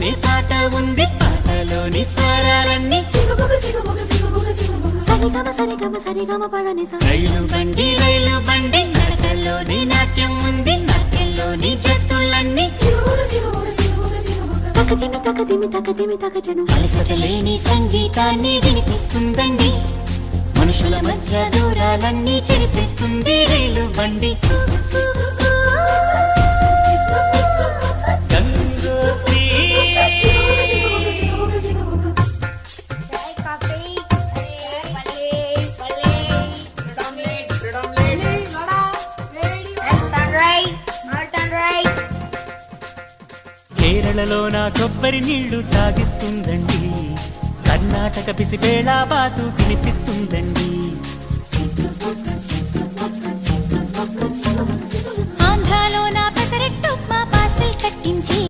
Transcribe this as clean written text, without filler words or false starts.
అనే పాట ఉంది, పాటలోని స్వరాలన్నీ సరిగమ సరిగమ సరిగమ పదనిస. రైలు బండి నడకల్లోని నాట్యం ఉంది, నాట్యంలోని జత్తులన్నీ తకదిమి తకదిమి తకదిమి తకజను. అలసటలేని సంగీతాన్ని వినిపిస్తుందండి, మనుషుల మధ్య దూరాలన్నీ చెరిపిస్తుంది రైలు బండి. గంగోత్రి కేరళలో నా కొబ్బరి నీళ్లు తాగిస్తుందండి, కర్ణాటక పిసిబేళ బాతు వినిపిస్తుందండి. ఆంధ్రాలో నా పెసరెట్టు మా పార్సెల్ కట్టించి